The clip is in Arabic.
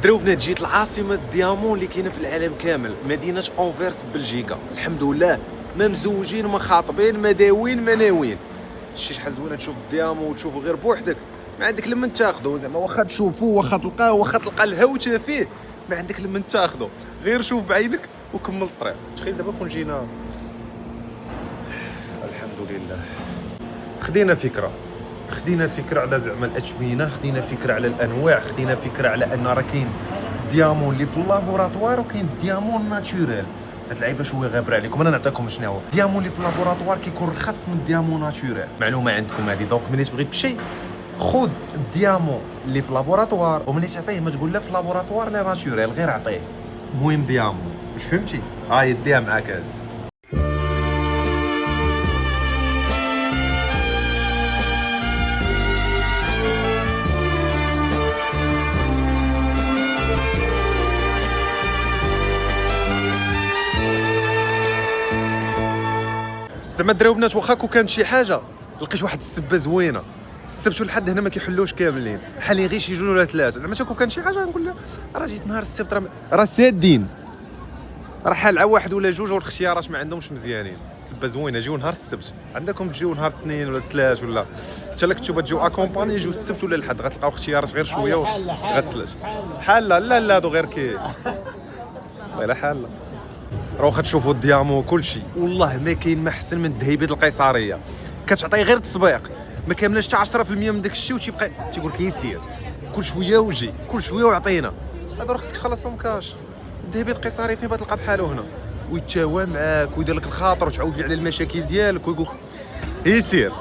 درو بنات جيت العاصمه ديامون اللي كاينه في العالم كامل، مدينه انفيرس بلجيكا. الحمد لله ما مزوجين ما خاطبين ما داوين ما ناويين. شي شحال زوينه تشوف ديامون وتشوفو غير بوحدك، ما عندك لمن تاخذو زعما، واخا تشوفو واخا تلقاه واخا تلقى الهوته فيه، ما عندك لمن تاخذو، غير شوف بعينك وكمل الطريق. تخيل دابا كون جينا الحمد لله خدينا فكره على زعما الاثمنه، خدينا فكره على الانواع، خدينا فكره على ان راه كاين ديامون اللي في اللابوراتوار وكاين ديامون ناتوريل. هاد اللعيبه شويه غابره عليكم، انا نعطيكم شنو هو ديامون اللي في اللابوراتوار كيكون رخص من ديامون ناتوريل. معلومه عندكم هذه، دونك ملي تبغي تمشي خذ الديامون اللي في اللابوراتوار، وملي تعطيه ما تقول لا في اللابوراتوار لا ناتوريل، غير عطيه المهم ديامون. واش فهمتي؟ هاي ديها معاك هذه. زعما الدراري بنات واخا كون كانت شي حاجه لقيت واحد السبه زوينه، السبت والحد هنا ما كيحلوش كاملين، حالين غير شي جوج ولا ثلاثه. زعما كون كان شي حاجه نقول لها راه جيت نهار السبت راه سادين، راه حال على واحد ولا جوج والاختيارات ما عندهمش مزيانين. السبه زوينه جيو نهار السبت، عندكم تجيو نهار الاثنين ولا الثلاث ولا حتى لك نتوما تجيو اكومباني يجيو السبت ولا الحد، غتلقاو اختيارات غير شويه وغتسلات. حاله لا هادو غير كي والله حاله. راه تشوفوا الديامون كلشي، والله ما كاين ما احسن من الذهيبه القيصريه، كتعطي غير التسبيق ما كاملاش حتى 10% من داك الشيء وتيبقى تيقول لك يسير كل شويه وجي كل شويه وعطينا. هذا راه خصك تخلصهم كاش. الذهيبه القيصري فين تلقى بحالو هنا، ويتاوى معاك ويدير لك الخاطر وتعاود لي على المشاكل ديالك ويقول يسير.